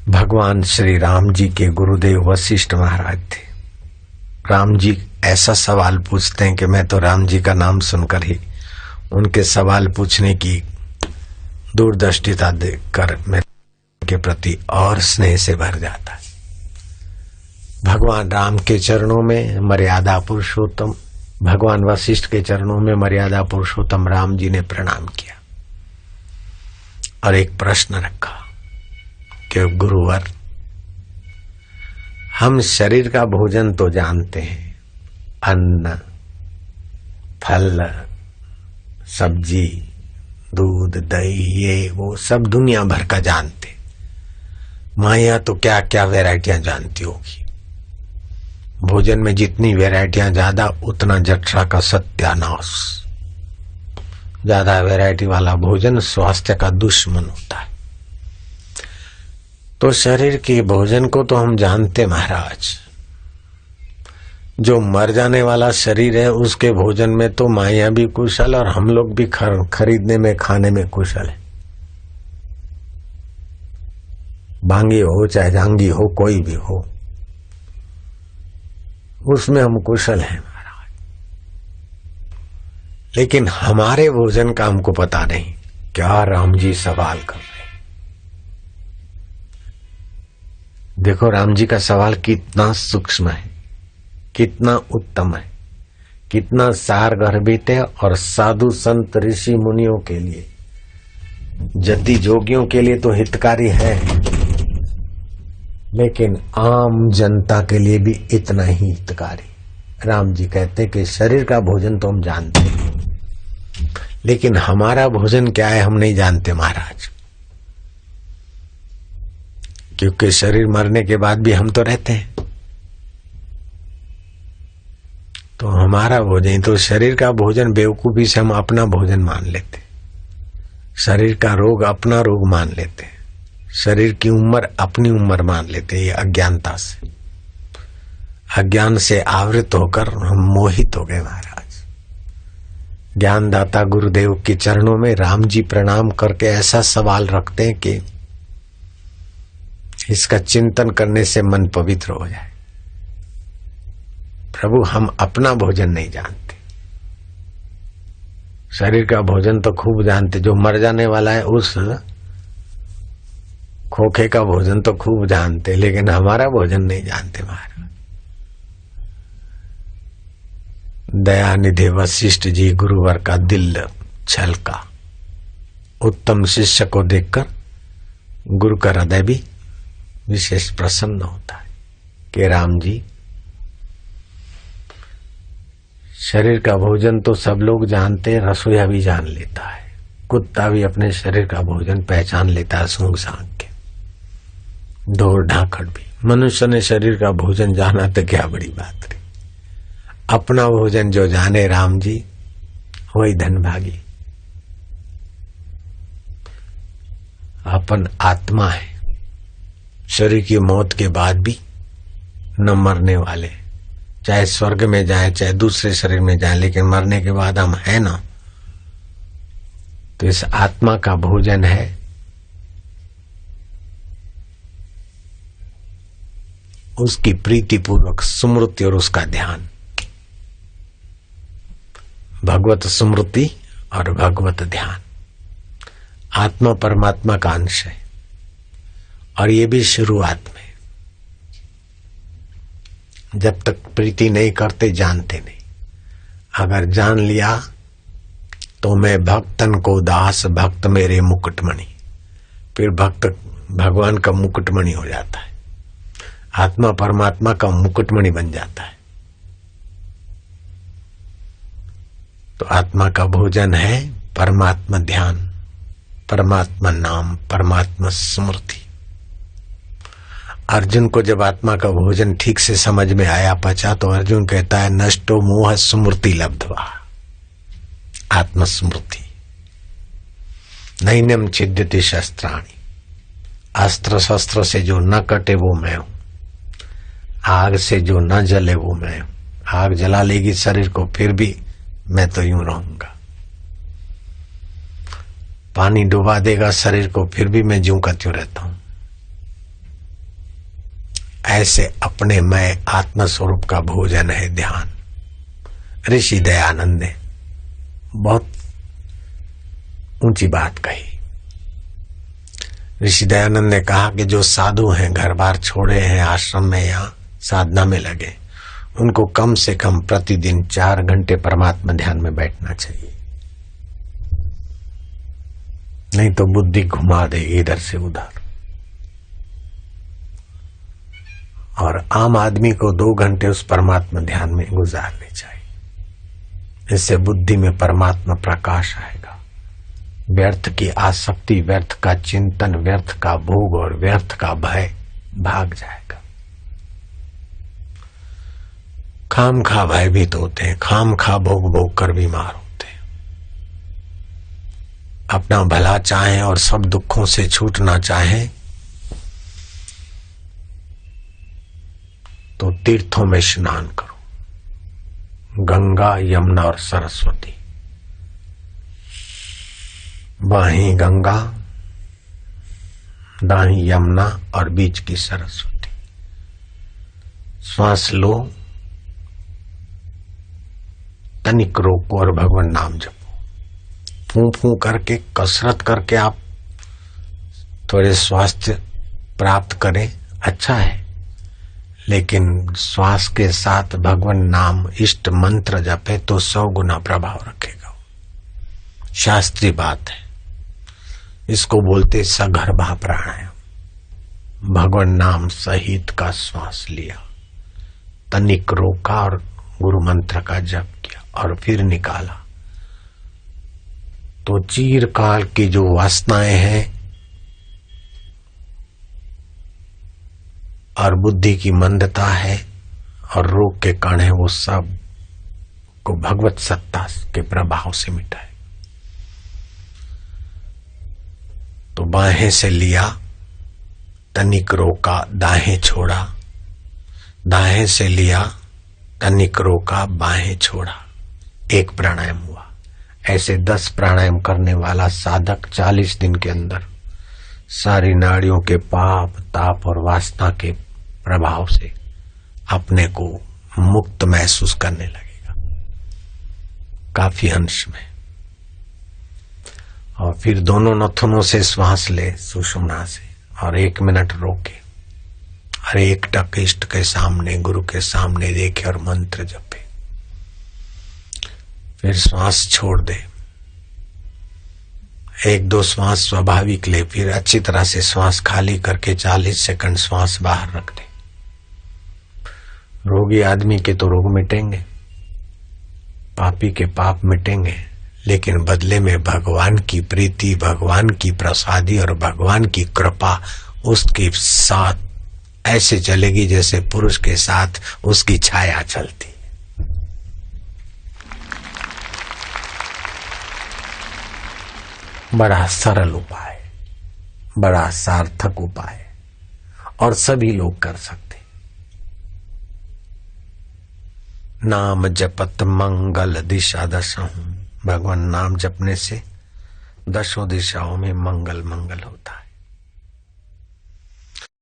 भगवान श्री राम जी के गुरुदेव वशिष्ठ महाराज थे। राम जी ऐसा सवाल पूछते हैं कि मैं तो राम जी का नाम सुनकर ही उनके सवाल पूछने की दूरदृष्टिता देखकर मैं के प्रति और स्नेह से भर जाता है। भगवान राम के चरणों में मर्यादा पुरुषोत्तम, भगवान वशिष्ठ के चरणों में मर्यादा पुरुषोत्तम राम जी ने प्रणाम किया और एक प्रश्न रखा कि गुरुवर, हम शरीर का भोजन तो जानते हैं, अन्न, फल, सब्जी, दूध, दही, ये वो सब दुनिया भर का जानते। माया तो क्या क्या वैरायटियां जानती होगी। भोजन में जितनी वैरायटियां ज्यादा उतना जठरा का सत्यानाश। ज्यादा वैरायटी वाला भोजन स्वास्थ्य का दुश्मन होता है। तो शरीर के भोजन को तो हम जानते महाराज। जो मर जाने वाला शरीर है उसके भोजन में तो माया भी कुशल और हम लोग भी खरीदने में खाने में कुशल है। भांगी हो चाहे जांगी हो, कोई भी हो, उसमें हम कुशल हैं महाराज। लेकिन हमारे भोजन का हमको पता नहीं। क्या राम जी सवाल कर रहे। देखो राम जी का सवाल कितना सूक्ष्म है, कितना उत्तम है, कितना सार गर्भित है और साधु संत ऋषि मुनियों के लिए, जति जोगियों के लिए तो हितकारी है, लेकिन आम जनता के लिए भी इतना ही हितकारी। राम जी कहते कि शरीर का भोजन तो हम जानते हैं, लेकिन हमारा भोजन क्या है हम नहीं जानते महाराज। क्योंकि शरीर मरने के बाद भी हम तो रहते हैं। तो हमारा भोजन, तो शरीर का भोजन बेवकूफी से हम अपना भोजन मान लेते, शरीर का रोग अपना रोग मान लेते, शरीर की उम्र अपनी उम्र मान लेते। ये अज्ञानता से, अज्ञान से आवृत होकर हम मोहित हो गए महाराज। ज्ञानदाता गुरुदेव के चरणों में राम जी प्रणाम करके ऐसा सवाल रखते हैं कि इसका चिंतन करने से मन पवित्र हो जाए। प्रभु, हम अपना भोजन नहीं जानते, शरीर का भोजन तो खूब जानते। जो मर जाने वाला है उस खोखे का भोजन तो खूब जानते, लेकिन हमारा भोजन नहीं जानते महाराज। दयानिधि वशिष्ठ जी गुरुवर का दिल छलका। उत्तम शिष्य को देखकर गुरु का हृदय भी विशेष प्रसन्न होता है कि राम जी, शरीर का भोजन तो सब लोग जानते हैं, रसोईया भी जान लेता है, कुत्ता भी अपने शरीर का भोजन पहचान लेता है सूंघ सांघ के, ढोर ढाकड़ भी। मनुष्य ने शरीर का भोजन जाना तो क्या बड़ी बात रही। अपना भोजन जो जाने राम जी, वही धनभागी। अपन आत्मा है, शरीर की मौत के बाद भी न मरने वाले, चाहे स्वर्ग में जाए चाहे दूसरे शरीर में जाए, लेकिन मरने के बाद हम है ना। तो इस आत्मा का भोजन है उसकी प्रीति पूर्वक स्मृति और उसका ध्यान। भगवत स्मृति और भगवत ध्यान। आत्मा परमात्मा का अंश है और ये भी शुरुआत में। जब तक प्रीति नहीं करते जानते नहीं। अगर जान लिया तो मैं भक्तन को दास, भक्त मेरे मुकुटमणि, फिर भक्त भगवान का मुकुटमणि हो जाता है। आत्मा परमात्मा का मुकुटमणि बन जाता है। तो आत्मा का भोजन है परमात्मा ध्यान, परमात्मा नाम, परमात्मा स्मृति। अर्जुन को जब आत्मा का भोजन ठीक से समझ में आया, पचा, तो अर्जुन कहता है नष्टो मोह स्मृति लब्ध्वा। आत्मस्मृति। नैनम छिद्यति शस्त्राणि। अस्त्र शस्त्र से जो न कटे वो मैं हूं, आग से जो न जले वो मैं हूं। आग जला लेगी शरीर को, फिर भी मैं तो यूं रहूंगा। पानी डुबा देगा शरीर को, फिर भी मैं ज्यों का त्यों रहता हूं। ऐसे अपने मैं आत्म स्वरूप का भोजन है ध्यान। ऋषि दयानंद ने बहुत ऊंची बात कही। ऋषि दयानंद ने कहा कि जो साधु हैं, घर बार छोड़े हैं, आश्रम में या साधना में लगे, उनको कम से कम प्रतिदिन 4 घंटे परमात्मा ध्यान में बैठना चाहिए, नहीं तो बुद्धि घुमा देगी इधर से उधर। और आम आदमी को 2 घंटे उस परमात्मा ध्यान में गुजारने चाहिए। इससे बुद्धि में परमात्मा प्रकाश आएगा। व्यर्थ की आसक्ति, व्यर्थ का चिंतन, व्यर्थ का भोग और व्यर्थ का भय भाग जाएगा। खाम खा भयभीत होते हैं, खाम खा भोग भोग कर बीमार होते हैं। अपना भला चाहें और सब दुखों से छूटना चाहें तो तीर्थों में स्नान करो, गंगा, यमुना और सरस्वती। बाहीं गंगा, दाहीं यमुना और बीच की सरस्वती। श्वास लो, तनिक रोको और भगवान नाम जपो। फूं फूं करके, कसरत करके आप थोड़े स्वास्थ्य प्राप्त करें, अच्छा है, लेकिन श्वास के साथ भगवान नाम, इष्ट मंत्र जपे तो 100 गुना प्रभाव रखेगा। शास्त्रीय बात है, इसको बोलते सगर्भा प्राणायाम। भगवान नाम सहित का श्वास लिया, तनिक रोका और गुरु मंत्र का जप किया और फिर निकाला, तो चिरकाल की जो वासनाएं हैं और बुद्धि की मंदता है और रोग के कण है, वो सब को भगवत सत्ता के प्रभाव से मिटाए। तो बाहें से लिया, तनिक रोका, दाहें छोड़ा, दाहें से लिया, तनिक रोका, बाहें छोड़ा, 1 प्राणायाम हुआ। ऐसे 10 प्राणायाम करने वाला साधक 40 दिन के अंदर सारी नाड़ियों के पाप, ताप और वासना के प्रभाव से अपने को मुक्त महसूस करने लगेगा, काफी अंश में। और फिर दोनों नथुनों से श्वास ले, सुषुम्ना से, और 1 मिनट रोके और एक टक इष्ट के सामने, गुरु के सामने देखे और मंत्र जपे। फिर श्वास छोड़ दे, 1-2 श्वास स्वाभाविक ले, फिर अच्छी तरह से श्वास खाली करके 40 सेकंड श्वास बाहर रख दे। रोगी आदमी के तो रोग मिटेंगे, पापी के पाप मिटेंगे, लेकिन बदले में भगवान की प्रीति, भगवान की प्रसादी और भगवान की कृपा उसके साथ ऐसे चलेगी जैसे पुरुष के साथ उसकी छाया चलती। बड़ा सरल उपाय, बड़ा सार्थक उपाय, और सभी लोग कर सकते। नाम जपत मंगल दिशा दशहु। भगवान नाम जपने से 10 दिशाओं में मंगल मंगल होता है।